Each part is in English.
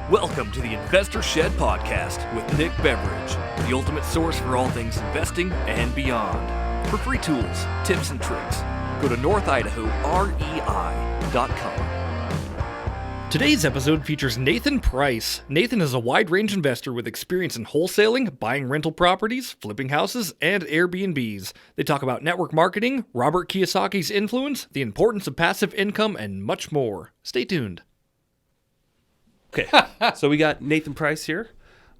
Welcome to the Investor Shed Podcast with Nick Beveridge, the ultimate source for all things investing and beyond. For free tools, tips, and tricks, go to northidahorei.com. Today's episode features Nathan Price. Nathan is a wide-range investor with experience in wholesaling, buying rental properties, flipping houses, and Airbnbs. They talk about network marketing, Robert Kiyosaki's influence, the importance of passive income, and much more. Stay tuned. Okay, so we got Nathan Price here.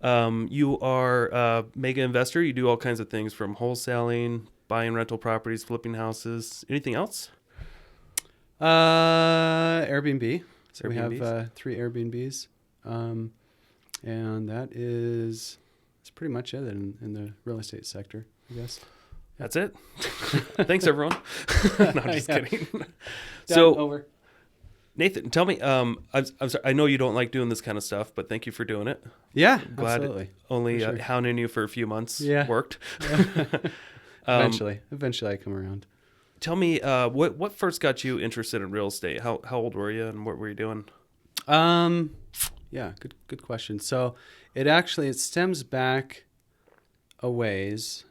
You are a mega investor. You do all kinds of things from wholesaling, buying rental properties, flipping houses. Anything else? Airbnb. So we Airbnbs? have 3 Airbnbs, and that's pretty much it in the real estate sector, I guess. That's it. Thanks, everyone. No, I'm just kidding. Over. Nathan, tell me. I'm sorry. I know you don't like doing this kind of stuff, but thank you for doing it. Yeah, Glad absolutely. Only For sure. hounding you for a few months worked. Eventually I come around. Tell me, what first got you interested in real estate? How old were you, and what were you doing? Yeah, good question. So it stems back a ways,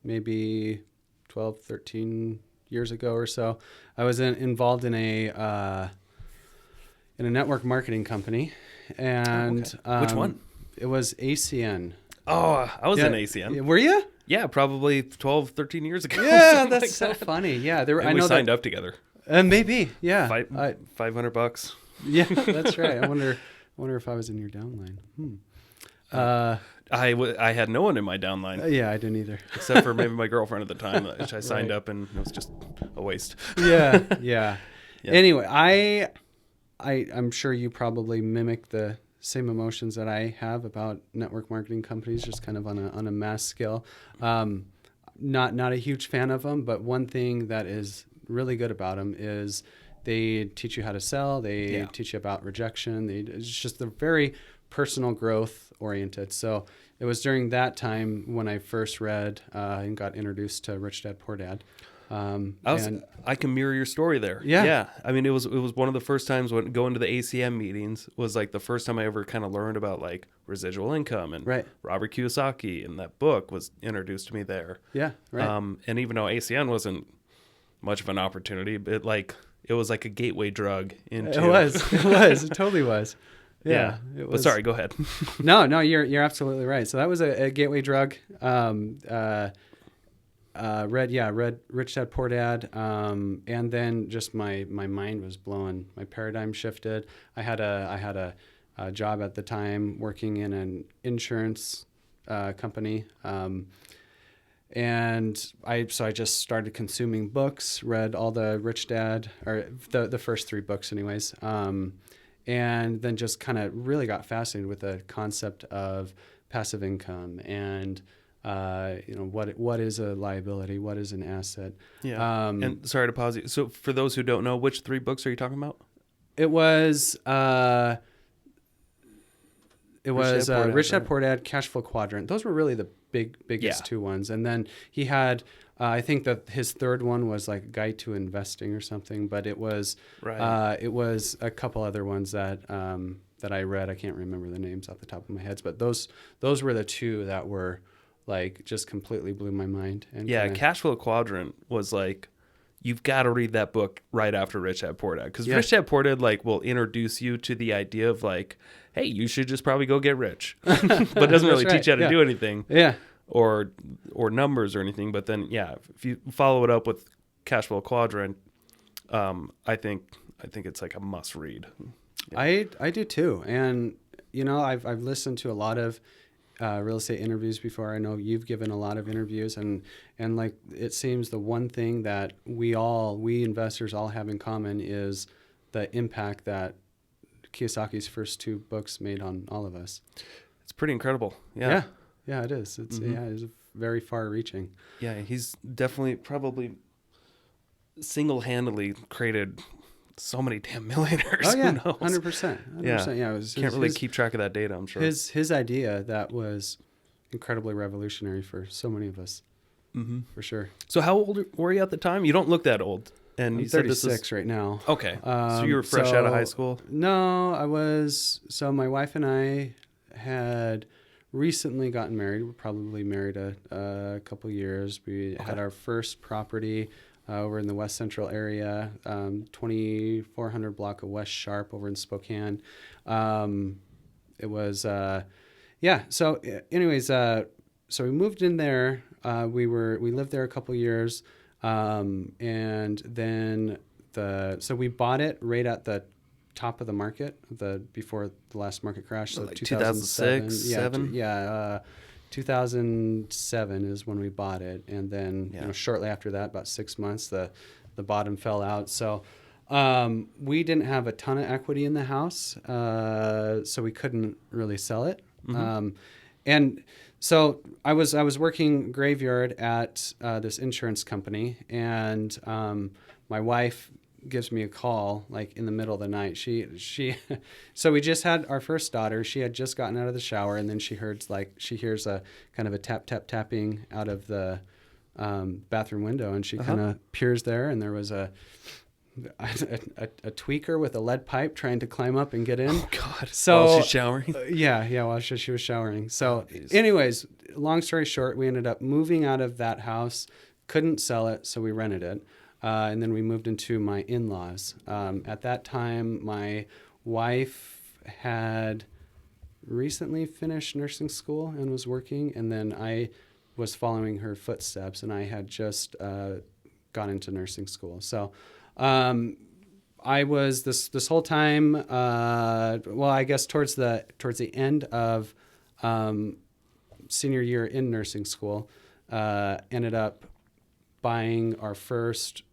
maybe 12, 13 years ago or so. I was involved in a network marketing company, and Which one? It was ACN. Oh, I was in ACN. Were you? Yeah, probably 12, 13 years ago. Yeah, that's like so that. funny. Yeah, there were. And I we know signed up together. Maybe. Yeah. $500. Yeah, that's right. I wonder if I was in your downline. I had no one in my downline. Yeah, I didn't either. Except for maybe my girlfriend at the time, which I signed up, and it was just a waste. Yeah. Anyway, I'm sure you probably mimic the same emotions that I have about network marketing companies, just kind of on a mass scale. Not a huge fan of them, but one thing that is really good about them is they teach you how to sell. They teach you about rejection. They're very personal growth oriented. So it was during that time when I first read and got introduced to Rich Dad Poor Dad. I can mirror your story there. Yeah. I mean, it was one of the first times when going to the ACM meetings was like the first time I ever kind of learned about like residual income and Robert Kiyosaki, and that book was introduced to me there. Yeah, right. And even though ACN wasn't much of an opportunity, but it was like a gateway drug into. It totally was. Yeah. It was. But sorry, go ahead. No, you're absolutely right. So that was a gateway drug. Read Rich Dad Poor Dad, and then just my mind was blown. My paradigm shifted. I had a job at the time working in an insurance company, and I just started consuming books. Read all the Rich Dad, or the first 3 books, anyways. And then just kind of really got fascinated with the concept of passive income and what is a liability, what is an asset. Yeah. And sorry to pause you. So for those who don't know, which 3 books are you talking about? It was Rich Dad Poor Dad, Cash Flow Quadrant. Those were really the biggest 2 ones. And then he had I think that his 3rd one was like Guide to Investing or something, but it was it was a couple other ones that I read. I can't remember the names off the top of my head, but those were the 2 that were like just completely blew my mind. And Cash Flow Quadrant was like, you've got to read that book right after Rich Dad Poor Dad, because Rich Dad Poor Dad like will introduce you to the idea of like, hey, you should just probably go get rich, but it doesn't really teach you how to do anything. Yeah. Or numbers or anything. But then, if you follow it up with Cash Flow Quadrant, I think it's like a must read. Yeah. I do too. And, I've listened to a lot of real estate interviews before. I know you've given a lot of interviews, and like it seems the one thing that we investors all have in common is the impact that Kiyosaki's first 2 books made on all of us. It's pretty incredible. Yeah, it is. It's it's very far-reaching. Yeah, he's definitely probably single-handedly created so many damn millionaires. Oh yeah, Who knows? 100%. Yeah, it was. Can't really keep track of that data, I'm sure. His idea that was incredibly revolutionary for so many of us. Mm-hmm. For sure. So how old were you at the time? You don't look that old. And I'm you said 36 this is right now. okay. So you were fresh out of high school? No, I was. So my wife and I had recently gotten married. We're probably married a couple years. We had our first property over in the West Central area, 2400 block of West Sharp over in Spokane. It was, yeah. So anyways, so we moved in there. We lived there a couple years. And then so we bought it right at the top of the market, before the last market crash. So Like 2006, 7? 2007 is when we bought it. And then, shortly after that, about 6 months, the bottom fell out. So, we didn't have a ton of equity in the house. So we couldn't really sell it. And so I was working graveyard at this insurance company, and my wife gives me a call like in the middle of the night. She so we just had our first daughter. She had just gotten out of the shower, and then she hears a kind of a tapping out of the bathroom window, and she kind of peers there, and there was a tweaker with a lead pipe trying to climb up and get in. Oh God! So while she's showering. While she was showering. So, anyways, long story short, we ended up moving out of that house. Couldn't sell it, so we rented it, and then we moved into my in-laws. At that time, my wife had recently finished nursing school and was working, and then I was following her footsteps, and I had just gone into nursing school. So. I was this whole time. I guess towards the end of senior year in nursing school, ended up buying our first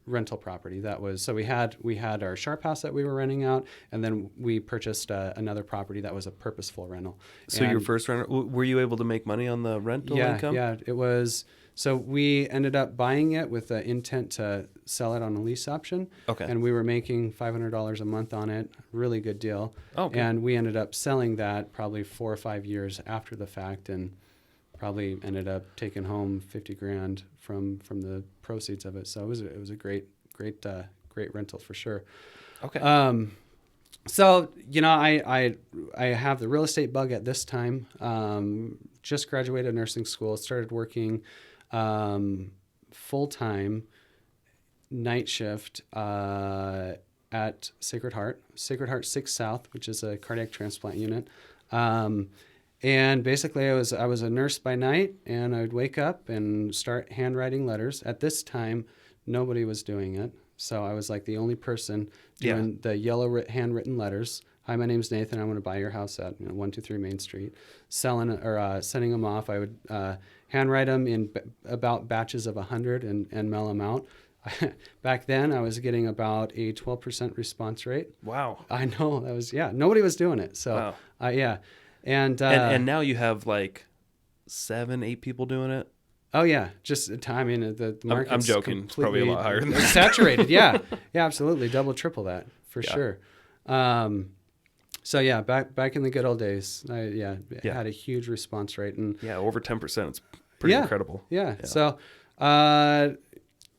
rental property. That was so we had our Sharp house that we were renting out, and then we purchased another property that was a purposeful rental. So your first rental, were you able to make money on the rental income? Yeah, it was. So we ended up buying it with the intent to sell it on a lease option. Okay. And we were making $500 a month on it. Really good deal. Okay. And we ended up selling that probably 4 or 5 years after the fact, and probably ended up taking home $50,000 from the proceeds of it. So it was a great rental for sure. Okay. So I have the real estate bug at this time. Just graduated nursing school, started working full-time night shift at Sacred Heart 6 South, which is a cardiac transplant unit. And basically I was a nurse by night, and I would wake up and start handwriting letters. At this time, nobody was doing it. So I was like the only person doing the yellow handwritten letters. Hi, my name's Nathan. I want to buy your house at 123 Main Street. Sending them off. I would handwrite them in about batches of 100 and mail them out. Back then, I was getting about a 12% response rate. Wow. I know. That was nobody was doing it. So wow. And now you have like 7-8 people doing it. Oh yeah, just I mean the market's I'm joking. It's probably a lot higher than that. Saturated. Yeah, absolutely, double, triple that for sure. So yeah, back in the good old days, I had a huge response rate, and over 10%. It's pretty incredible. Yeah. So I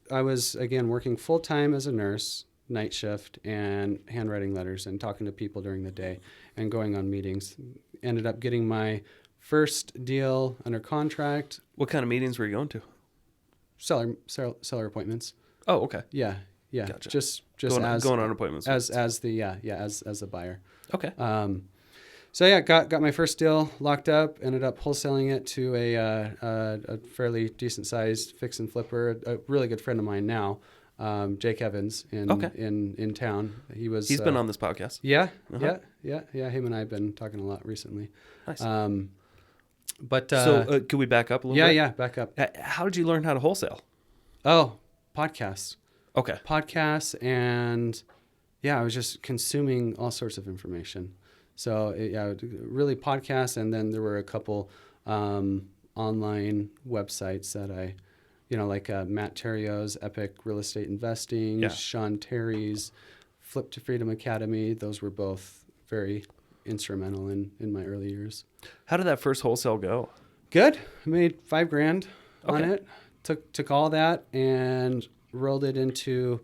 was again working full time as a nurse, night shift, and handwriting letters and talking to people during the day and going on meetings. Ended up getting my first deal under contract. What kind of meetings were you going to? Seller appointments. Oh, okay. Yeah. Gotcha. Just going as on appointments as the buyer. Okay. So got my first deal locked up. Ended up wholesaling it to a fairly decent sized fix and flipper. A really good friend of mine now, Jake Evans in town. He's been on this podcast. Yeah. Him and I have been talking a lot recently. Nice. So could we back up a little bit? Yeah, back up. How did you learn how to wholesale? Oh, podcasts. Okay. Podcasts, and I was just consuming all sorts of information. So really podcasts, and then there were a couple online websites that I, like Matt Terrio's Epic Real Estate Investing, Sean Terry's Flip to Freedom Academy. Those were both very instrumental in my early years. How did that first wholesale go? Good. I made $5,000 on it. Took all that and rolled it into,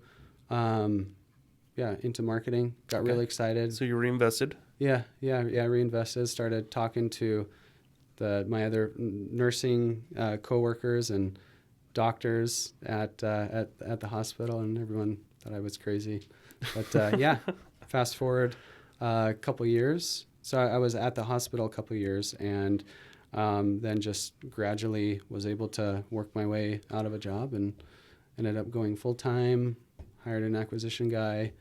into marketing. Got really excited. So you reinvested? Yeah. Reinvested. Started talking to my other nursing coworkers and doctors at the hospital, and everyone thought I was crazy. But fast forward a couple years. So I was at the hospital a couple years, and then just gradually was able to work my way out of a job and ended up going full time. Hired an acquisition guy,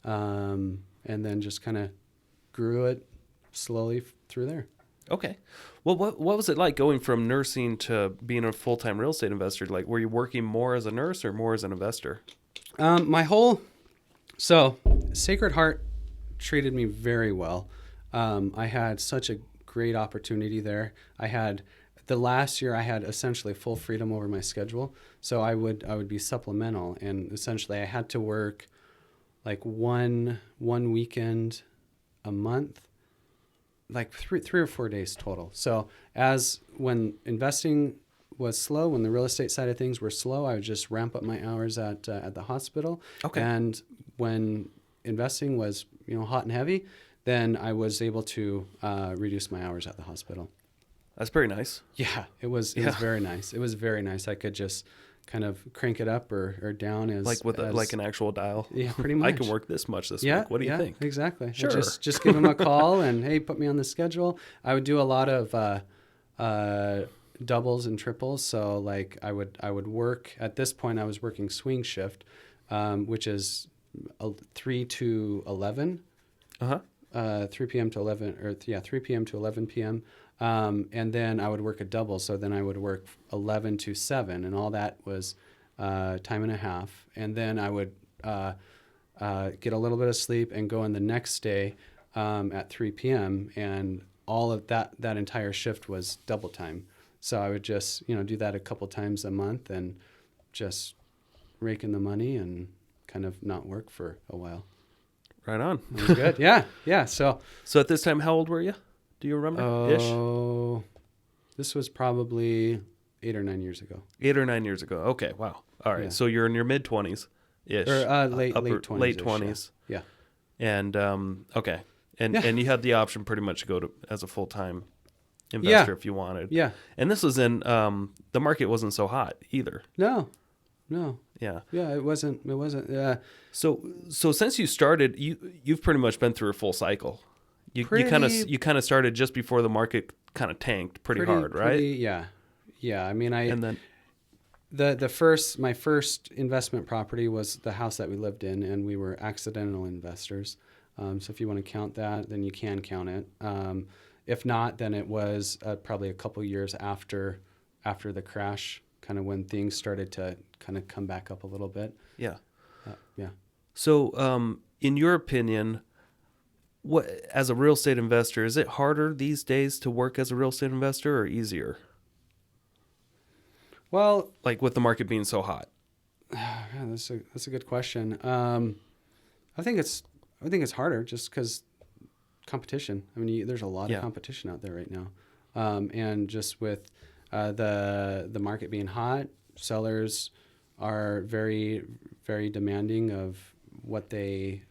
and then just kind of grew it slowly through there. Okay. Well, what was it like going from nursing to being a full-time real estate investor? Like, were you working more as a nurse or more as an investor? So Sacred Heart treated me very well. I had such a great opportunity there. The last year I had essentially full freedom over my schedule. So I would be supplemental, and essentially I had to work like one weekend a month, like three or 4 days total. So when investing was slow, when the real estate side of things were slow, I would just ramp up my hours at the hospital. Okay. And when investing was hot and heavy, then I was able to reduce my hours at the hospital. That's very nice. Yeah, it was very nice. It was very nice. I could just kind of crank it up or down as like an actual dial. Yeah, pretty much. I can work this much this week. What do you think? Exactly. Sure. Just give them a call and hey, put me on the schedule. I would do a lot of doubles and triples. So like I would work at this point. I was working swing shift, which is 3 to 11. 3 p.m. to 11, 3 p.m. to 11 p.m. And then I would work a double. So then I would work 11 to 7, and all that was time and a half. And then I would get a little bit of sleep and go in the next day at 3 p.m. And all of that entire shift was double time. So I would just, do that a couple times a month and just rake in the money and kind of not work for a while. Right on. It was good. Yeah. So at this time, how old were you? Do you remember? Oh, this was probably 8 or 9 years ago. 8 or 9 years ago. Okay. Wow. All right. Yeah. So you're in your mid 20s ish. Or late 20s. Late 20s. Yeah. And okay. And you had the option pretty much to go as a full-time investor if you wanted. Yeah. And this was in the market wasn't so hot either. No. Yeah. Yeah, it wasn't. So since you started, you've pretty much been through a full cycle. You kind of started just before the market kind of tanked pretty hard, right? Yeah. I mean, and then my first investment property was the house that we lived in, and we were accidental investors. So if you want to count that, then you can count it. If not, then it was probably a couple years after the crash, kind of when things started to kind of come back up a little bit. Yeah. Yeah. So, in your opinion, what as a real estate investor, is it harder these days to work as a real estate investor or easier? Well, like with the market being so hot. Yeah, that's a good question. I think it's harder just because competition. I mean, there's a lot of competition out there right now, and just with the market being hot, sellers are very, very demanding of what they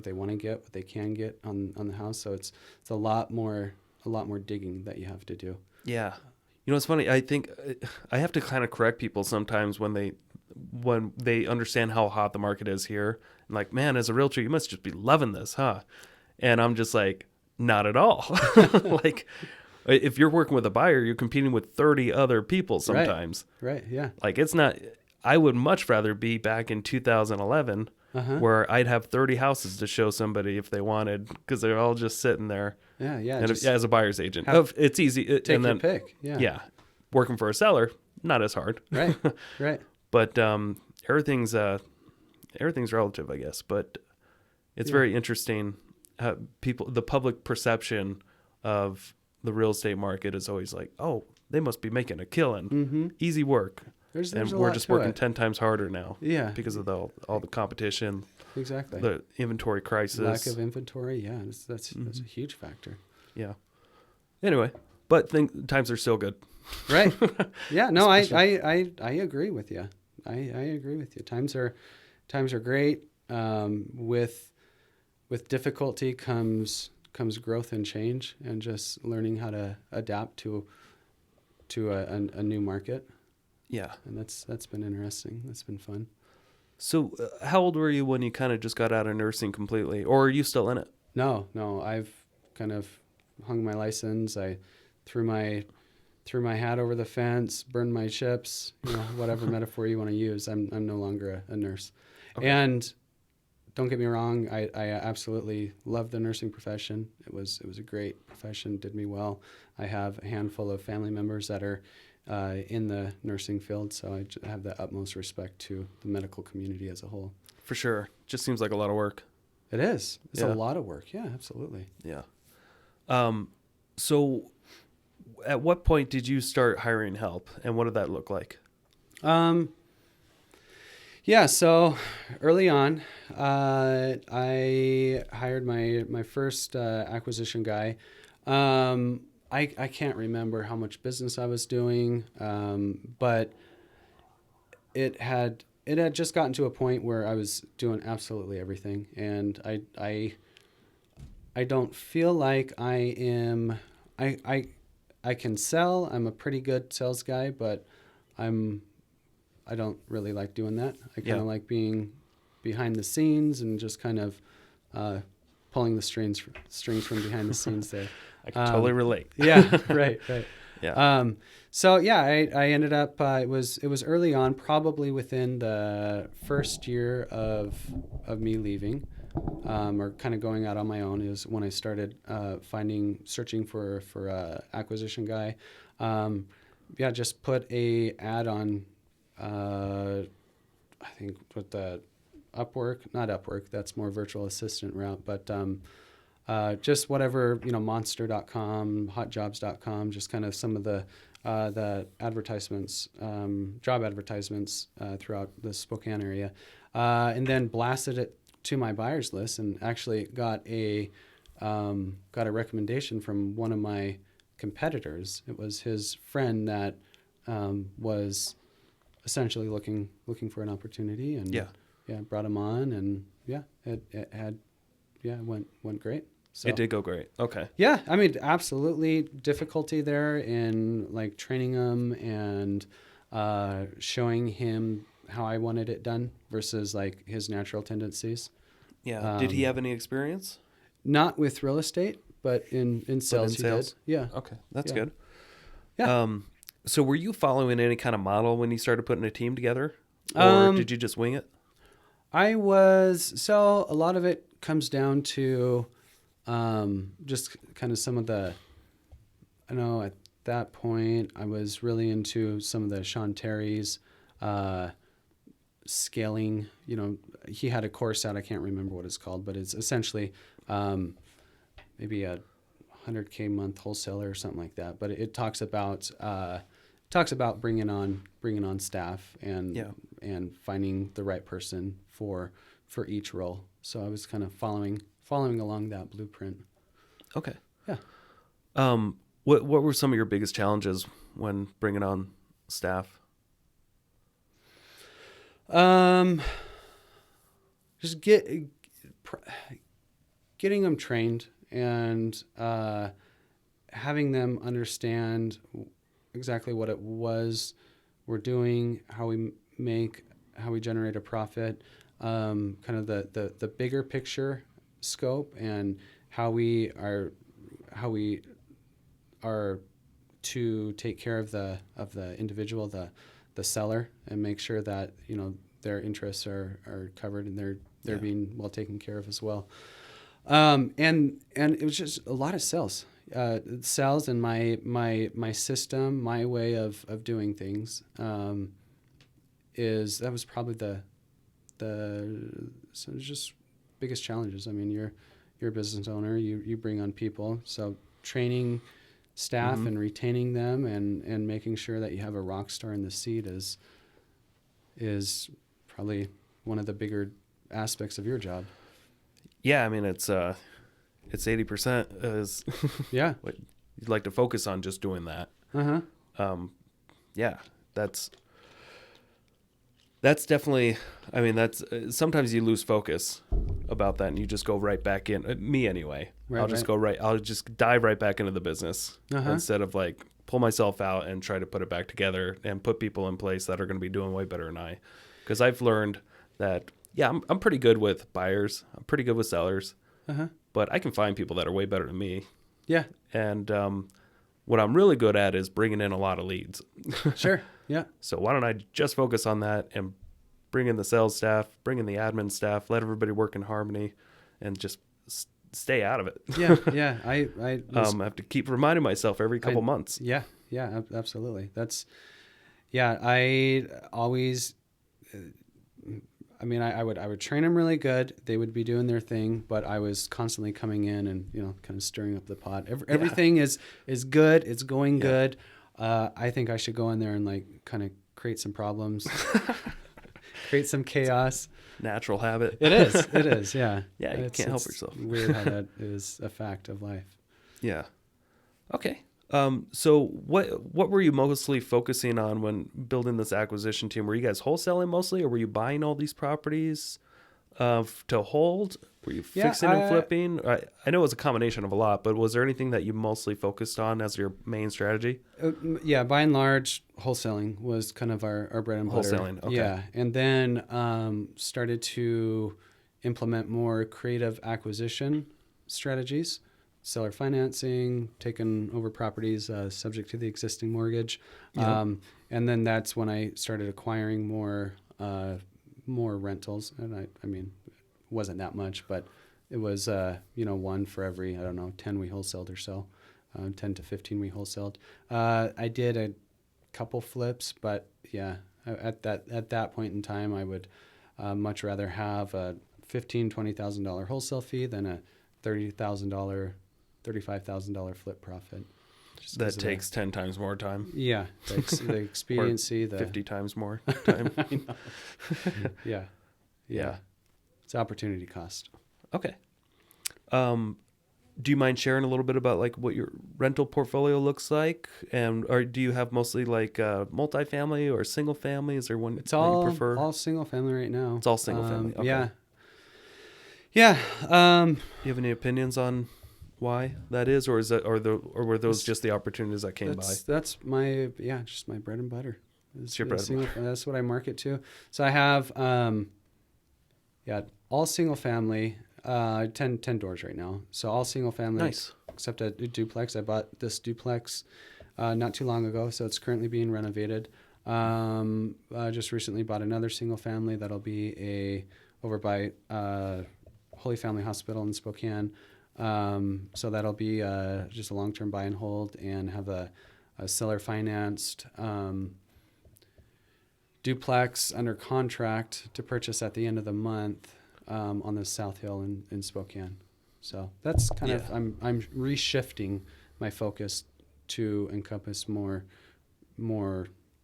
want to get, what they can get on the house. So it's a lot more digging that you have to do. Yeah. It's funny. I think I have to kind of correct people sometimes when they understand how hot the market is here. And like, man, as a realtor, you must just be loving this, huh? And I'm just like, not at all. Like, if you're working with a buyer, you're competing with 30 other people sometimes. Right. Yeah. Like, it's not. I would much rather be back in 2011 where I'd have 30 houses to show somebody if they wanted, because they're all just sitting there. Yeah. And as a buyer's agent, it's easy. Take your pick. Yeah. Yeah. Working for a seller, not as hard. Right. But everything's relative, I guess. But it's very interesting. The public perception of the real estate market is always like, oh, they must be making a killing. Mm-hmm. Easy work. There's and a we're lot just to working it. 10 times harder now. Yeah. Because of all the competition. Exactly. The inventory crisis. Lack of inventory. Yeah. That's a huge factor. Yeah. Anyway, but times are still good. Right. Yeah. No, I agree with you. I agree with you. Times are great. With difficulty comes growth and change, and just learning how to adapt to a new market. Yeah. And that's been interesting. That's been fun. So how old were you when you kind of just got out of nursing completely, or are you still in it? No, I've kind of hung my license. I threw my hat over the fence, burned my chips, whatever metaphor you want to use. I'm no longer a nurse. Okay. And don't get me wrong, I absolutely love the nursing profession. It was a great profession, did me well. I have a handful of family members that are in the nursing field, so I have the utmost respect to the medical community as a whole. For sure. Just seems like a lot of work. It is. It's a lot of work. Yeah, absolutely. Yeah. So at what point did you start hiring help, and what did that look like? Yeah, so early on, I hired my first acquisition guy. I can't remember how much business I was doing, but it had just gotten to a point where I was doing absolutely everything, and I don't feel like I am. I can sell. I'm a pretty good sales guy, but I don't really like doing that. I kind of like being behind the scenes and just kind of pulling the strings from behind the scenes there. I can totally relate. Yeah, right. Yeah. So yeah, I ended up. It was early on, probably within the first year of me leaving, or kind of going out on my own. Is when I started searching for a acquisition guy. Just put a ad on. I think with the not Upwork, that's more virtual assistant route, but just whatever, monster.com, hotjobs.com, just kind of some of the advertisements, job advertisements throughout the Spokane area, and then blasted it to my buyers list, and actually got a recommendation from one of my competitors. It was his friend that was essentially looking for an opportunity, and brought him on, and it went great. So, it did go great. Okay. Yeah, I mean, absolutely difficulty there in like training him and showing him how I wanted it done versus like his natural tendencies. Yeah. Did he have any experience? Not with real estate, but in sales, he did. Yeah. Okay, that's good. Yeah. So were you following any kind of model when you started putting a team together, or did you just wing it? I was. So a lot of it comes down to just kind of some of the, I know at that point I was really into some of the Sean Terry's scaling. He had a course out. I can't remember what it's called, but it's essentially maybe a 100K month wholesaler or something like that. But it talks about bringing on staff and finding the right person for each role. So I was kind of following along that blueprint. Okay. Yeah. What were some of your biggest challenges when bringing on staff? Just getting them trained and having them understand exactly what it was we're doing, how we generate a profit, kind of the bigger picture scope, and how we are to take care of the individual, the seller, and make sure that their interests are covered and they're being well taken care of as well. And it was just a lot of sales. Sales and my system, my way of doing things, that was probably the just biggest challenges. I mean, you're a business owner, you bring on people, so training staff and retaining them and making sure that you have a rock star in the seat is probably one of the bigger aspects of your job. Yeah, I mean, it's 80% is what you'd like to focus on, just doing that. Uh-huh. Yeah, that's That's definitely, I mean, that's sometimes you lose focus about that and you just go right back in. Me anyway. Right, I'll just dive right back into the business instead of like pull myself out and try to put it back together and put people in place that are going to be doing way better than I. Because I've learned that, yeah, I'm pretty good with buyers. I'm pretty good with sellers. But I can find people that are way better than me. Yeah. And what I'm really good at is bringing in a lot of leads. Sure. Yeah. So why don't I just focus on that and bring in the sales staff, bring in the admin staff, let everybody work in harmony, and just stay out of it. Yeah. Yeah. I have to keep reminding myself every couple months. Yeah. Yeah. Absolutely. That's, yeah. I always, I mean, I would train them really good. They would be doing their thing, but I was constantly coming in and, kind of stirring up the pot. Everything is good. It's going good. I think I should go in there and like kind of create some problems, create some chaos. Natural habit. It is. Yeah. Yeah. You can't help yourself. Weird how that is a fact of life. Yeah. Okay. So what were you mostly focusing on when building this acquisition team? Were you guys wholesaling mostly, or were you buying all these properties to hold? Were you fixing and flipping? I know it was a combination of a lot, but was there anything that you mostly focused on as your main strategy? Yeah, by and large, wholesaling was kind of our bread and butter. Wholesaling, okay. Yeah, and then started to implement more creative acquisition strategies, seller financing, taking over properties subject to the existing mortgage. Yep. And then that's when I started acquiring more rentals. And I mean, it wasn't that much, but it was, one for every, 10 we wholesaled or so, 10 to 15 we wholesaled. I did a couple flips, but yeah, at that point in time, I would much rather have a $15,000-$20,000 wholesale fee than a $35,000 flip profit. That takes 10 times more time. Yeah, the expediency, the 50 times more time. I know. Yeah. It's opportunity cost. Okay. Do you mind sharing a little bit about like what your rental portfolio looks like, or do you have mostly like multifamily or single family? Is there one It's that all you prefer? all single family right now. It's all single family. Okay. Yeah. Do you have any opinions on why that is, or were those just the opportunities that came by? That's my just my bread and butter. It's your bread and butter. That's what I market to. So I have all single family, 10 doors right now. So all single family, Nice. Except a duplex. I bought this duplex not too long ago, so it's currently being renovated. I just recently bought another single family that'll be over by Holy Family Hospital in Spokane. So that'll be just a long-term buy and hold, and have a seller financed duplex under contract to purchase at the end of the month on the South Hill in Spokane. So that's kind of I'm reshifting my focus to encompass more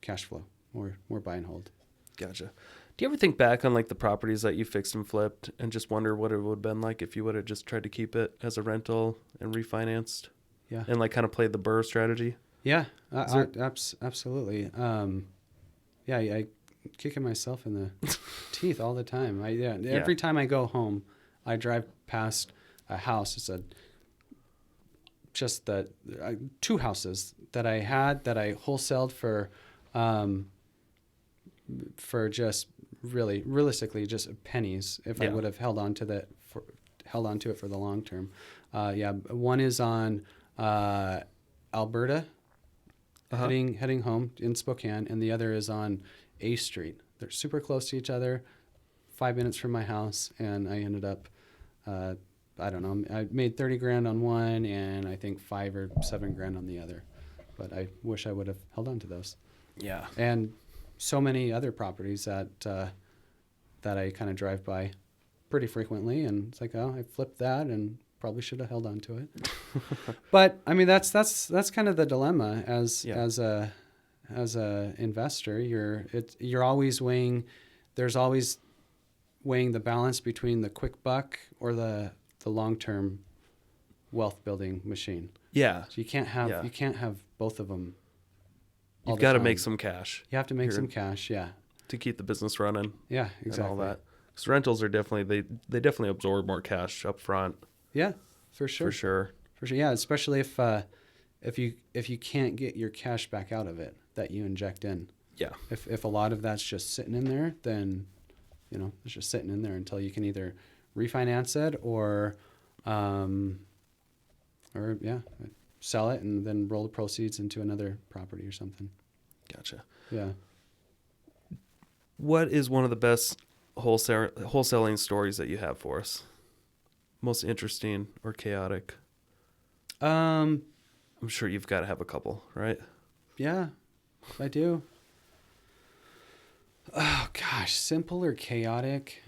cash flow, more buy and hold. Gotcha. Do you ever think back on like the properties that you fixed and flipped and just wonder what it would have been like if you would have just tried to keep it as a rental and refinanced? Yeah. And like kind of played the BRRRR strategy? Yeah, absolutely. I kicking myself in the teeth all the time. Every time I go home, I drive past a house. It's just two houses that I had that I wholesaled for just really realistically just pennies if I would have held on to it for the long term. One is on Alberta, heading home in Spokane, and the other is on A Street. They're super close to each other, 5 minutes from my house, and I ended up I made $30,000 on one, and I think $5,000 or $7,000 on the other. But I wish I would have held on to those. Yeah. And so many other properties that I kind of drive by pretty frequently, and it's like, oh, I flipped that and probably should have held on to it. But I mean, that's kind of the dilemma as a investor. You're always weighing. There's always weighing the balance between the quick buck or the long-term wealth building machine. Yeah. So you can't have both of them. You've got to make some cash. You have to make some cash, yeah. to keep the business running. Yeah, And all exactly. that. Because rentals are definitely they definitely absorb more cash up front. Yeah, for sure. For sure. For sure. Yeah, especially if you can't get your cash back out of it that you inject in. Yeah. If a lot of that's just sitting in there, then it's just sitting in there until you can either refinance it or sell it and then roll the proceeds into another property or something. Gotcha. Yeah. What is one of the best wholesaling stories that you have for us? Most interesting or chaotic? I'm sure you've got to have a couple, right? Yeah, I do. Oh gosh, simple or chaotic?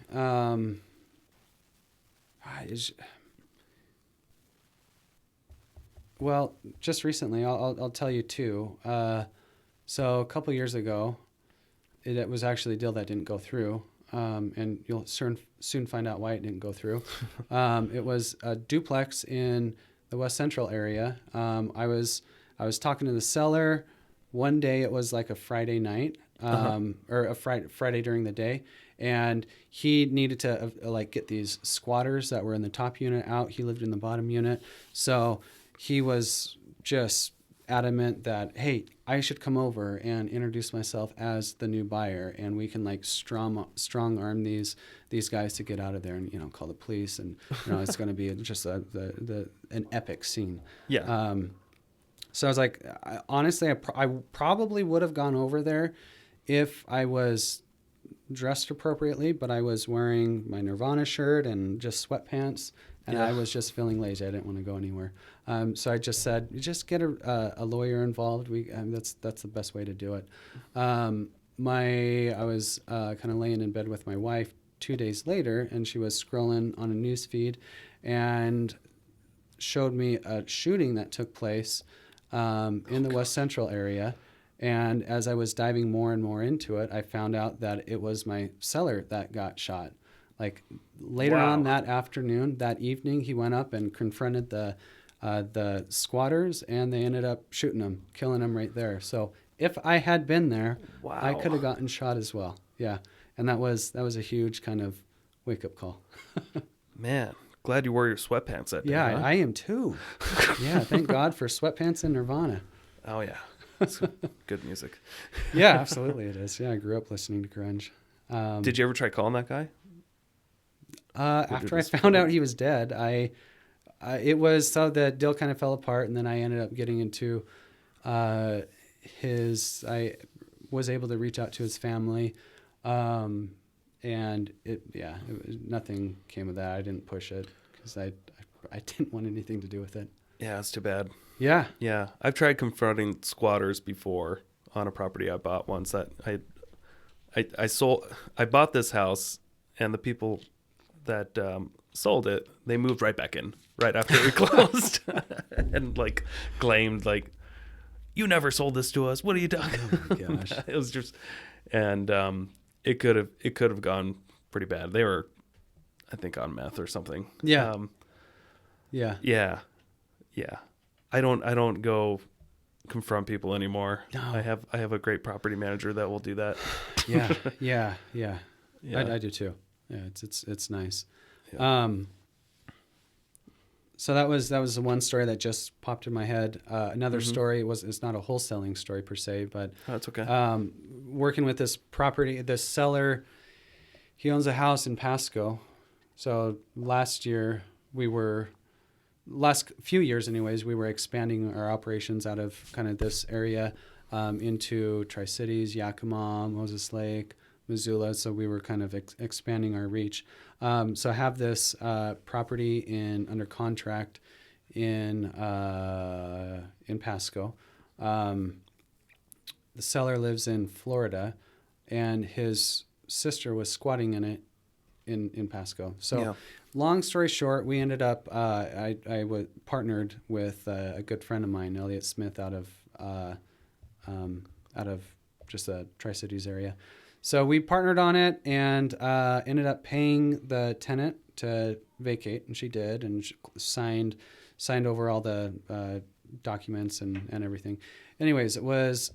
Well, just recently, I'll tell you two. So a couple years ago, it was actually a deal that didn't go through, and you'll soon find out why it didn't go through. It was a duplex in the West Central area. I was talking to the seller. One day it was like a Friday night, or a Friday during the day, and he needed to get these squatters that were in the top unit out. He lived in the bottom unit, so he was just adamant that, hey, I should come over and introduce myself as the new buyer, and we can strong arm these guys to get out of there, and call the police, and it's going to be just an epic scene. Yeah. So I was like, honestly, I probably would have gone over there if I was dressed appropriately, but I was wearing my Nirvana shirt and just sweatpants, and I was just feeling lazy. I didn't want to go anywhere. So I just said, just get a lawyer involved. That's the best way to do it. I was kind of laying in bed with my wife 2 days later, and she was scrolling on a news feed and showed me a shooting that took place in the West Central area. And as I was diving more and more into it, I found out that it was my seller that got shot. Like later on that afternoon, that evening, he went up and confronted the squatters, and they ended up shooting him, killing him right there. So if I had been there, I could have gotten shot as well. Yeah, and that was a huge kind of wake up call. Man, glad you wore your sweatpants that day. Yeah, huh? I am too. Yeah, thank God for sweatpants and Nirvana. Oh yeah, it's good music. Yeah, absolutely it is. Yeah, I grew up listening to grunge. Did you ever try calling that guy? After I found out he was dead, so the deal kind of fell apart, and then I ended up getting into I was able to reach out to his family, and nothing came of that. I didn't push it because I didn't want anything to do with it. Yeah, it's too bad. Yeah. Yeah, I've tried confronting squatters before on a property I bought once. That I bought this house, and the people that sold it, they moved right back in right after we closed, and claimed you never sold this to us. What are you talking? Oh my gosh. It was just, and it could have gone pretty bad. They were, I think, on meth or something. Yeah. Yeah. I don't go confront people anymore. No. I have a great property manager that will do that. Yeah. Yeah. I do too. Yeah, it's nice. Yeah. So that was the one story that just popped in my head. Another story it's not a wholesaling story per se, but That's okay. Working with this seller, he owns a house in Pasco. So last few years anyways, we were expanding our operations out of kind of this area into Tri-Cities, Yakima, Moses Lake, Missoula. So we were kind of expanding our reach. So I have this property under contract in Pasco. The seller lives in Florida, and his sister was squatting in it in Pasco. So long story short, we ended up, I partnered with a good friend of mine, Elliot Smith, out of just the Tri-Cities area. So we partnered on it and ended up paying the tenant to vacate, and she did, and she signed over all the documents and everything. Anyways, it was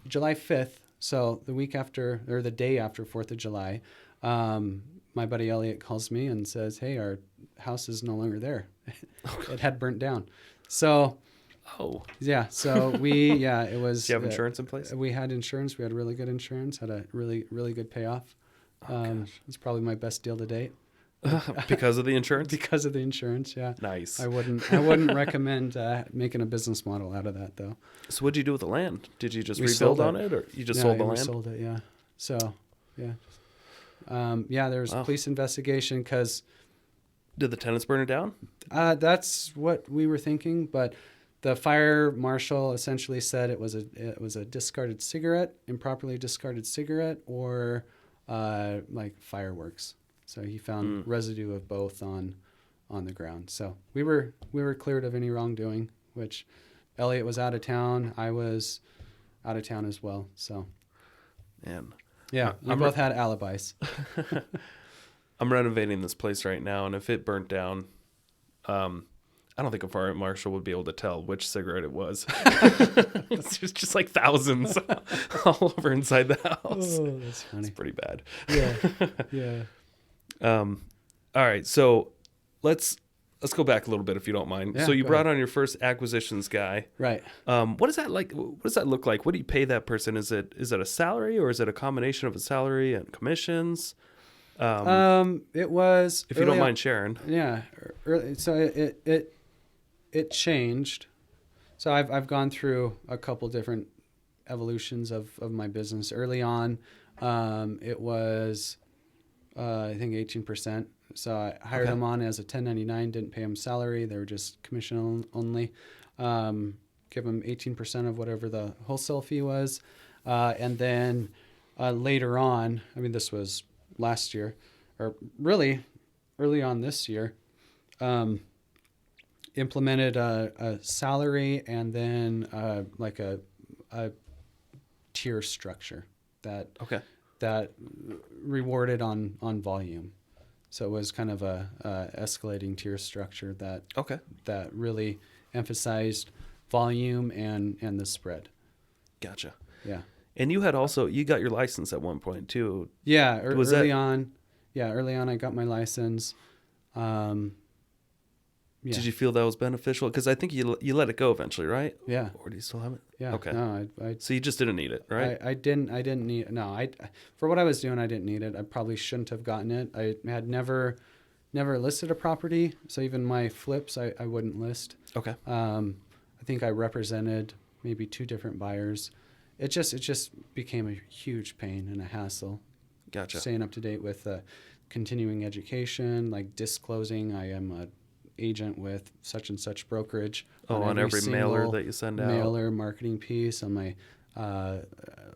July 5th, So the week after, or the day after 4th of July, my buddy Elliot calls me and says, "Hey, our house is no longer there. It had burnt down." So, yeah. So it was. Do you have insurance in place? We had insurance. We had really good insurance. Had a really, really good payoff. It's probably my best deal to date. Because of the insurance? Because of the insurance, yeah. Nice. I wouldn't recommend making a business model out of that, though. So what did you do with the land? Did you just We rebuild sold on it. it, or you just sold the We land? sold it, yeah. So, yeah. There was a Wow. police investigation because Did the tenants burn it down? that's what we were thinking, but the fire marshal essentially said it was a discarded cigarette, improperly discarded cigarette, or like fireworks. So he found residue of both on the ground. So we were cleared of any wrongdoing, which Elliot was out of town. I was out of town as well. So Man, yeah, we both had alibis. I'm renovating this place right now, and if it burnt down, I don't think a fire marshal would be able to tell which cigarette it was. There's just like thousands all over inside the house. Oh, that's funny. It's pretty bad. Yeah. All right, so let's go back a little bit if you don't mind. Yeah, So you go brought ahead. on your first acquisitions guy. Right. What is that like? What does that look like? What do you pay that person? Is it a salary, or is it a combination of a salary and commissions? It was. If you don't early mind sharing. Yeah. So it changed. So I've gone through a couple different evolutions of my business. Early on, it was I think 18%. So I hired them on as a 1099, didn't pay them salary. They were just commission only. Give them 18% of whatever the wholesale fee was. And then later on, I mean, this was last year, or really early on this year, implemented a salary and then like a tier structure that rewarded on volume. So it was kind of a escalating tier structure that really emphasized volume and the spread. Gotcha. Yeah. And you got your license at one point too. Yeah. Early on I got my license. Yeah. Did you feel that was beneficial? Because I think you let it go eventually, right? Yeah. Or do you still have it? Yeah. Okay. No, So you just didn't need it, right? I didn't need it. No, for what I was doing, I didn't need it. I probably shouldn't have gotten it. I had never listed a property. So even my flips, I wouldn't list. Okay. I think I represented maybe 2 different buyers. It just became a huge pain and a hassle. Gotcha. Staying up to date with continuing education, like disclosing I am a agent with such and such brokerage. On every mailer that you send out. Mailer marketing piece on my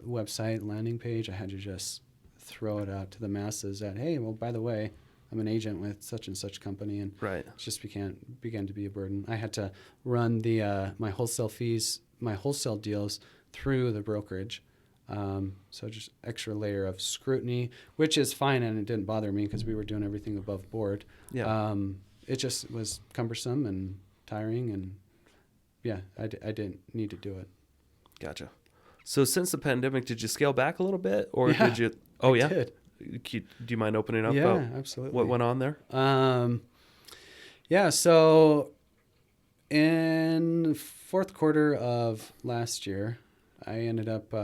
website landing page. I had to just throw it out to the masses that, hey, well, by the way, I'm an agent with such and such company, and right. it just began to be a burden. I had to run the my wholesale fees, my wholesale deals through the brokerage. So just extra layer of scrutiny, which is fine, and it didn't bother me because we were doing everything above board. Yeah. It just was cumbersome and tiring, and yeah, I didn't need to do it. Gotcha. So since the pandemic, did you scale back a little bit, or Yeah, did you? Oh, I yeah. did. Do you mind opening up? Yeah, about absolutely. What went on there? Yeah. So in fourth quarter of last year, I ended up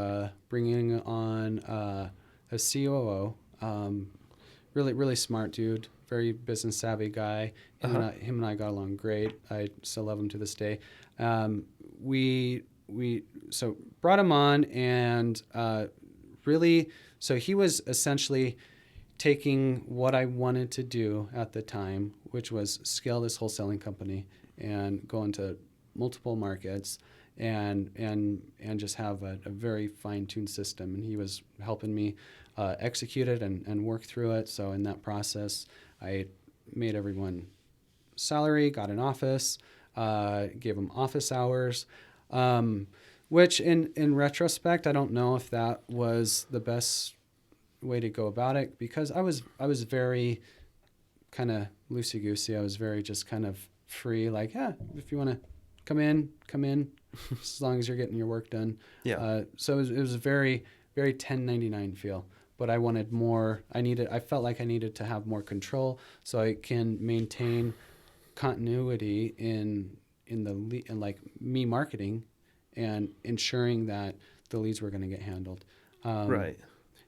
bringing on a COO. Really smart dude, very business savvy guy. Him and I got along great. I still love him to this day. We brought him on, and really, so he was essentially taking what I wanted to do at the time, which was scale this wholesaling company and go into multiple markets and just have a very fine-tuned system. And he was helping me execute it and work through it. So in that process, I made everyone salary, got an office, gave them office hours, which in retrospect, I don't know if that was the best way to go about it, because I was very kind of loosey-goosey. I was very just kind of free, like, yeah, if you want to come in, as long as you're getting your work done. Yeah. So it was very, very 1099 feel. But I wanted more. I felt like I needed to have more control so I can maintain continuity in like me marketing and ensuring that the leads were going to get handled. Right.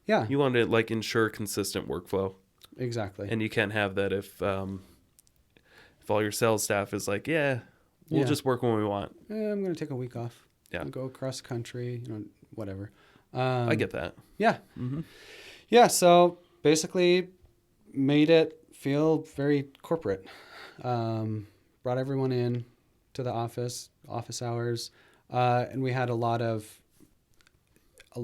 Yeah. You want to like ensure consistent workflow. Exactly. And you can't have that if all your sales staff is like, yeah, we'll just work when we want. I'm going to take a week off. Yeah. I'll go across the country, whatever. I get that. Yeah. Mm-hmm. Yeah. So basically made it feel very corporate. Brought everyone in to the office hours. And we had a lot of a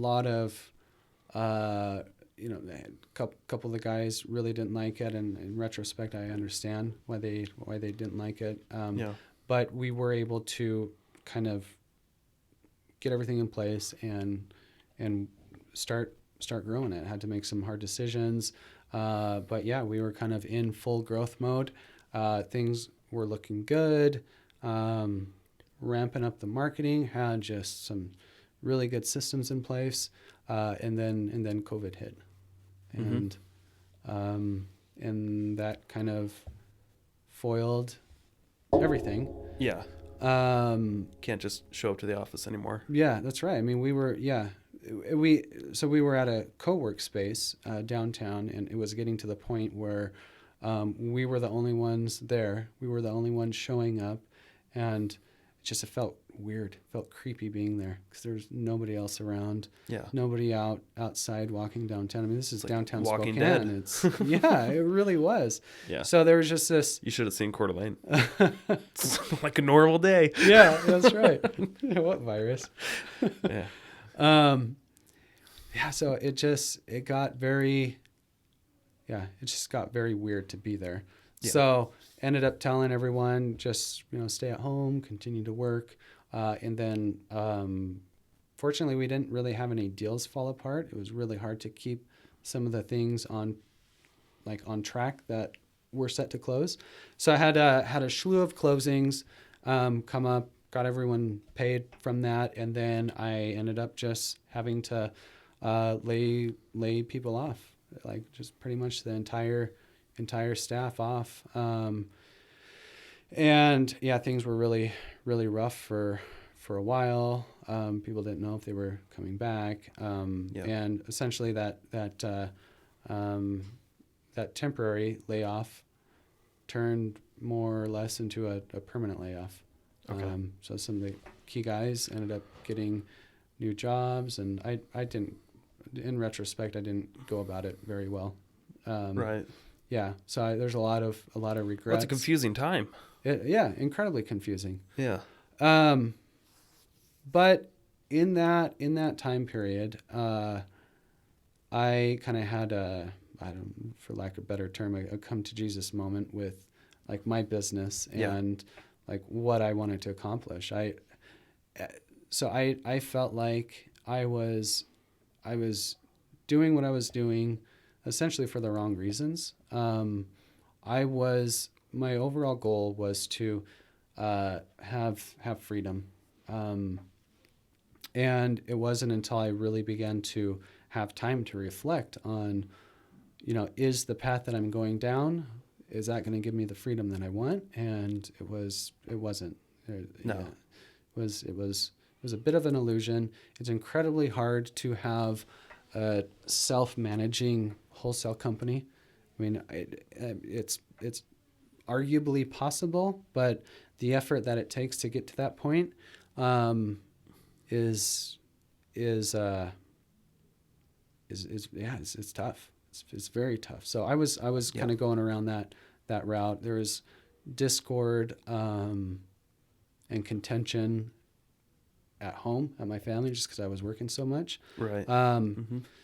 couple of the guys really didn't like it, and in retrospect, I understand why they didn't like it. But we were able to kind of get everything in place and start growing it. Had to make some hard decisions, but yeah, we were kind of in full growth mode. Things were looking good. Ramping up the marketing, had just some really good systems in place, and then COVID hit, and and that kind of foiled everything. Yeah. Can't just show up to the office anymore. Yeah, that's right. I mean, we were at a co-work space downtown, and it was getting to the point where we were the only ones there. We were the only ones showing up, and it felt weird, felt creepy being there because there's nobody else around. Yeah. Nobody outside walking downtown. I mean, this is like downtown Walking Spokane. Dead. It's yeah, it really was. Yeah. So there was just this. You should have seen Coeur d'Alene. It's like a normal day. Yeah, that's right. What virus? Yeah. Yeah. So it got very weird to be there. Yeah. So ended up telling everyone just stay at home, continue to work, and then fortunately we didn't really have any deals fall apart. It was really hard to keep some of the things on track that were set to close. So I had a slew of closings come up, got everyone paid from that, and then I ended up just having to lay people off, like just pretty much the entire staff off. And yeah, things were really, really rough for a while. People didn't know if they were coming back. And essentially that temporary layoff turned more or less into a permanent layoff. Okay. So some of the key guys ended up getting new jobs, and I didn't, in retrospect, I didn't go about it very well. Right. Yeah. So there's a lot of regrets. Well, it's a confusing time. Incredibly confusing. Yeah. But in that time period, I kind of had for lack of a better term, a come to Jesus moment with like my business and like what I wanted to accomplish. I felt like I was doing what I was doing essentially for the wrong reasons. My overall goal was to have freedom. And it wasn't until I really began to have time to reflect on, is the path that I'm going down, is that going to give me the freedom that I want? And it wasn't. No. It was a bit of an illusion. It's incredibly hard to have a self-managing wholesale company. I mean, it's arguably possible, but the effort that it takes to get to that point is tough. It's very tough. So I was kind of going around that route. There was discord and contention at home, at my family, just because I was working so much. Right.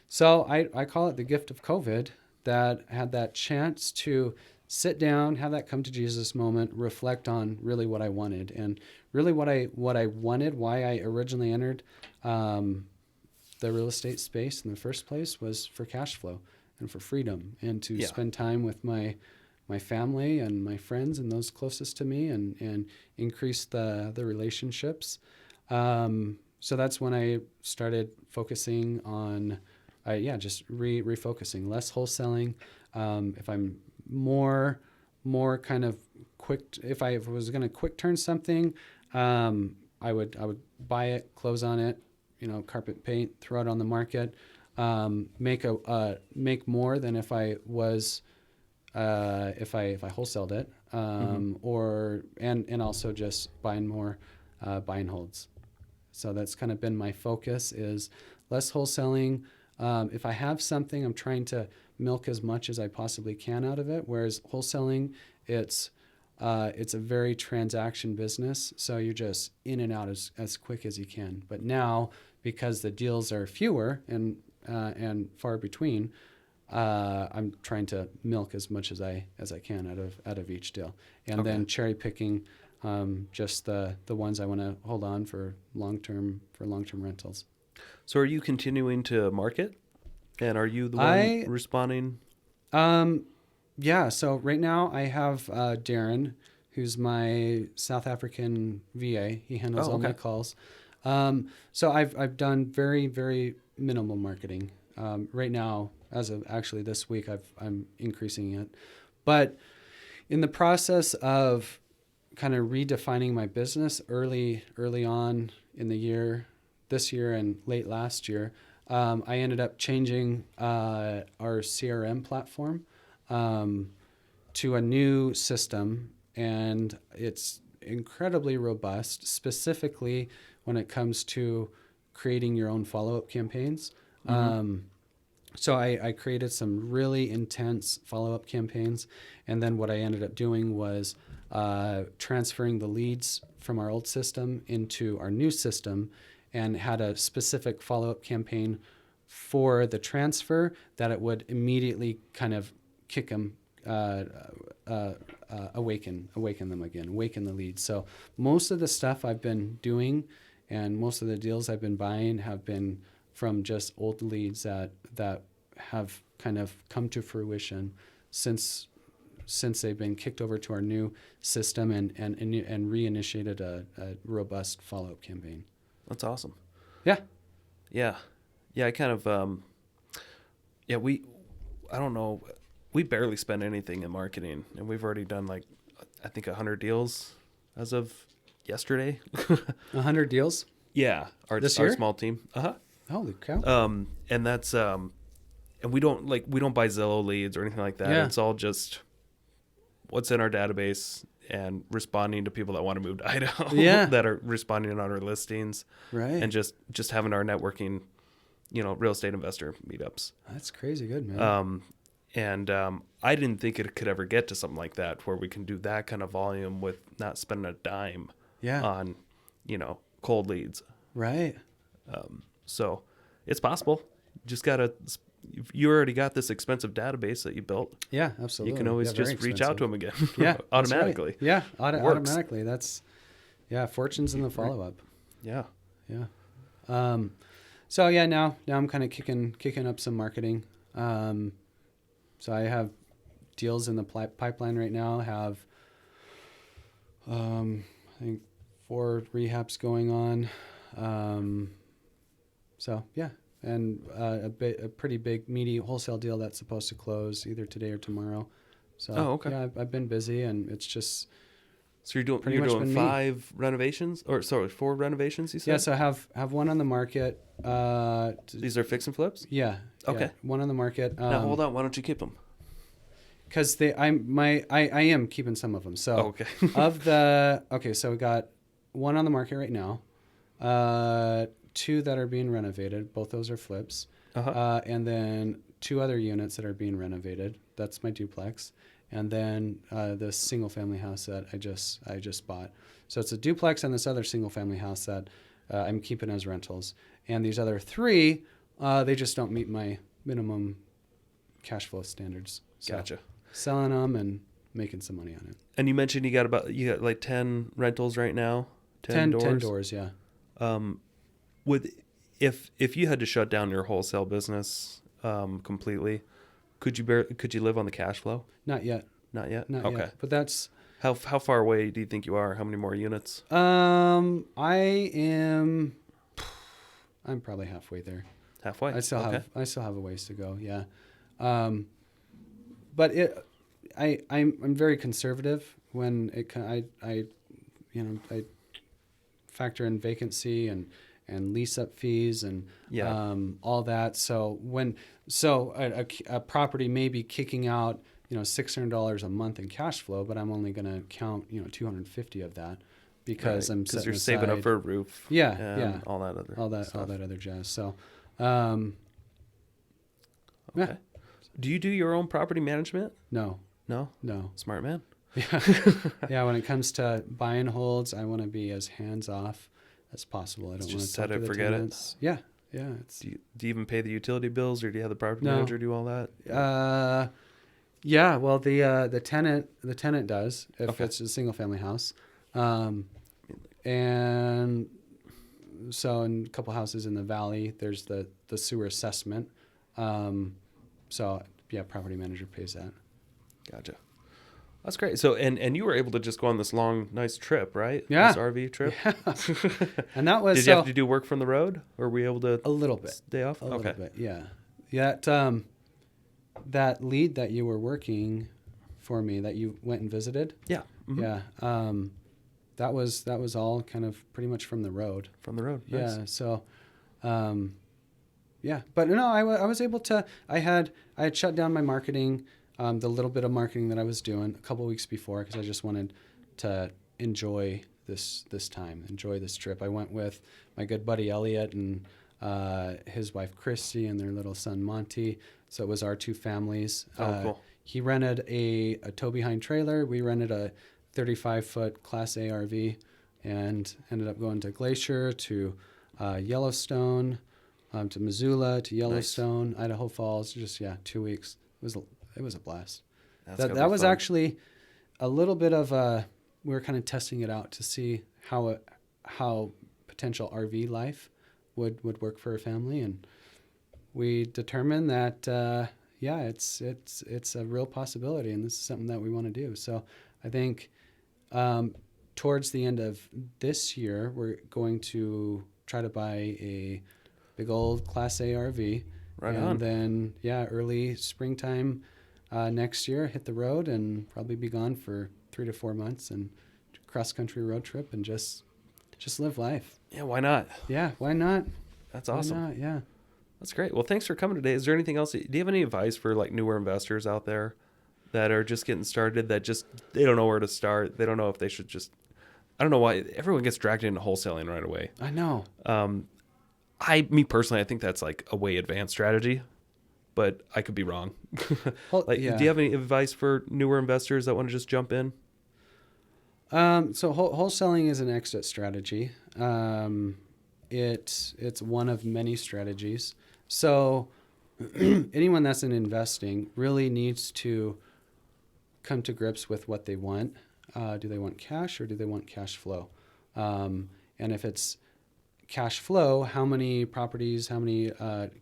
So I call it the gift of COVID, that had that chance to sit down, have that come to Jesus moment, reflect on really what I wanted, and really what I wanted, why I originally entered the real estate space in the first place, was for cash flow and for freedom, and to spend time with my family and my friends and those closest to me, and increase the relationships. so that's when I started focusing on, just refocusing, less wholesaling. If I'm more kind of quick, if I was going to quick turn something, I would buy it, close on it, carpet paint, throw it on the market, make more than if I was if I wholesaled it, or also just buying more buy and holds. So that's kind of been my focus, is less wholesaling. If I have something, I'm trying to milk as much as I possibly can out of it. Whereas wholesaling, it's a very transaction business, so you're just in and out as quick as you can. But now, because the deals are fewer and far between, I'm trying to milk as much as I can out of each deal, and then cherry picking just the ones I want to hold on for long-term rentals. So are you continuing to market, and are you the one responding? Yeah. So right now I have Darren, who's my South African VA. He handles all my calls. So I've done very, very minimal marketing. Right now, as of actually this week, I'm increasing it. But in the process of kind of redefining my business early on in the year, this year and late last year, I ended up changing our CRM platform to a new system, and it's incredibly robust, specifically when it comes to creating your own follow-up campaigns. So I created some really intense follow-up campaigns, and then what I ended up doing was transferring the leads from our old system into our new system, and had a specific follow-up campaign for the transfer that it would immediately kind of kick them, awaken them again, awaken the leads. So most of the stuff I've been doing and most of the deals I've been buying have been from just old leads that have kind of come to fruition since they've been kicked over to our new system and reinitiated a robust follow-up campaign. That's awesome. Yeah. I kind of, I don't know. We barely spend anything in marketing, and we've already done I think 100 deals as of yesterday. 100 deals? Yeah. Our small team. Holy cow. And that's, and we don't buy Zillow leads or anything like that. Yeah. It's all just what's in our database and responding to people that want to move to Idaho that are responding on our listings. Right. And just having our networking, real estate investor meetups. That's crazy good, man. I didn't think it could ever get to something like that where we can do that kind of volume with not spending a dime on, cold leads. Right. So it's possible. Just you already got this expensive database that you built. Yeah, absolutely. You can always just reach out to them again. Yeah. automatically. Right. Yeah. Automatically. That's, fortune's in the follow-up. Yeah. Yeah. So yeah, now I'm kind of kicking up some marketing. So I have deals in the pipeline right now. Have I think 4 rehabs going on. So yeah, and a pretty big meaty wholesale deal that's supposed to close either today or tomorrow. So yeah, I've been busy, and it's just. So you're doing 5 renovations, or sorry, 4 renovations, you said? Yeah, so I have one on the market. These are fix and flips? Yeah. Okay. Yeah, one on the market. Now hold on, why don't you keep them? Because I am keeping some of them. So so we got one on the market right now, 2 that are being renovated. Both those are flips, and then 2 other units that are being renovated. That's my duplex. And then the single family house that I just bought. So it's a duplex and this other single family house that I'm keeping as rentals. And these other 3, they just don't meet my minimum cash flow standards. So Gotcha. Selling them and making some money on it. And you mentioned you got like 10 rentals right now. 10 doors. 10 doors, yeah. If you had to shut down your wholesale business completely, could you live on the cash flow? Not yet. Not yet. Not okay. yet. But that's how far away do you think you are? How many more units? I am I'm probably halfway there. Halfway. I still have a ways to go. Yeah. But I'm very conservative when I factor in vacancy and lease up fees and all that. So a property may be kicking out $600 a month in cash flow, but I'm only going to count $250 of that because you're saving up for a roof. Yeah. All that other jazz. So okay. Yeah. Do you do your own property management? No. Smart man. Yeah. When it comes to buy and holds, I want to be as hands off as possible. I don't want to set talk it, to the forget tenants. Yeah. Do you even pay the utility bills, or do you have the property manager do all that? Yeah. Well, the tenant does if it's a single family house, and so in a couple houses in the valley, there's the sewer assessment. So yeah, property manager pays that. Gotcha. That's great. So, and you were able to just go on this long, nice trip, right? Yeah. This RV trip. Yeah. And that was. Did you have to do work from the road, or were you able to a little bit stay off? A little bit. Yeah. That lead that you were working for me, that you went and visited. Yeah. Mm-hmm. Yeah. That was all kind of pretty much from the road. From the road. Nice. Yeah. So, yeah. But no, I was able to. I had shut down my marketing. The little bit of marketing that I was doing a couple of weeks before, because I just wanted to enjoy this time, enjoy this trip. I went with my good buddy Elliot and his wife Christy and their little son Monty. So it was our two families. Cool. He rented a tow behind trailer. We rented a 35-foot Class A RV, and ended up going to Glacier, to Yellowstone, to Missoula, to Yellowstone, nice. Idaho Falls. Just 2 weeks. It was a blast. That was fun. Actually a little bit of we were kind of testing it out to see how potential RV life would work for a family, and we determined that it's a real possibility, and this is something that we want to do. So I think towards the end of this year, we're going to try to buy a big old Class A RV. Right and on. Then early springtime next year, hit the road and probably be gone for 3 to 4 months, and cross country road trip and just live life. Yeah, why not? Yeah, why not? That's awesome. Why not? Yeah. That's great. Well, thanks for coming today. Is there anything else? Do you have any advice for like newer investors out there that are just getting started, that they don't know where to start? They don't know if they should I don't know why everyone gets dragged into wholesaling right away. I know. Me personally, I think that's like a way advanced strategy, but I could be wrong. Do you have any advice for newer investors that want to just jump in? So wholesaling is an exit strategy. It's one of many strategies. So anyone that's in investing really needs to come to grips with what they want. Do they want cash, or do they want cash flow? And if it's cash flow, how many properties, how many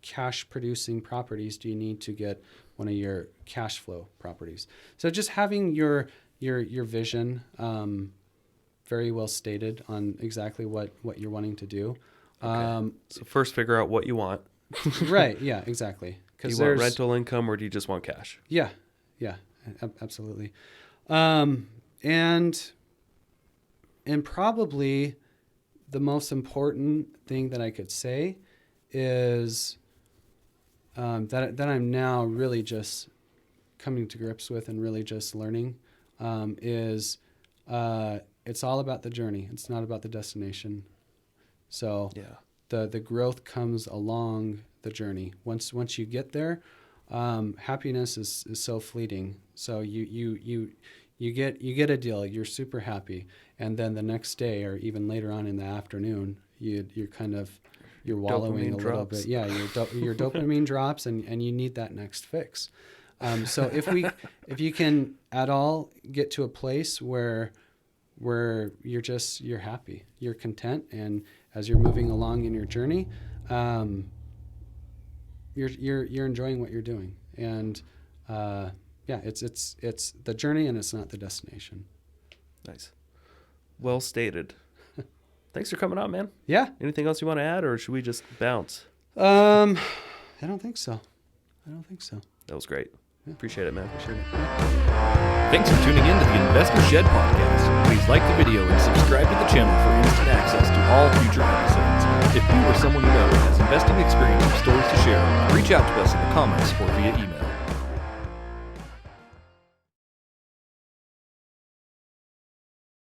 cash producing properties do you need to get one of your cash flow properties? So just having your vision very well stated on exactly what you're wanting to do. Okay. So first figure out what you want. Right. Yeah, exactly. Do you want rental income, or do you just want cash? Yeah, absolutely. And probably the most important thing that I could say is that I'm now really just coming to grips with and really just learning is it's all about the journey. It's not about the destination. So the growth comes along the journey. Once you get there, happiness is so fleeting. So you get a deal, you're super happy, and then the next day or even later on in the afternoon, you're wallowing a little bit. Yeah, your dopamine drops, and you need that next fix. So if you can at all get to a place where you're happy, you're content, and as you're moving along in your journey, you're enjoying what you're doing, and it's the journey and it's not the destination. Nice, well stated. thanks for coming on, man. Yeah. Anything else you want to add, or should we just bounce? I don't think so. That was great. Appreciate it, man. Thanks for tuning in to the Investor Shed podcast. Please like the video and subscribe to the channel for instant access to all future episodes. If you or someone you know has investing experience or stories to share, reach out to us in the comments or via email.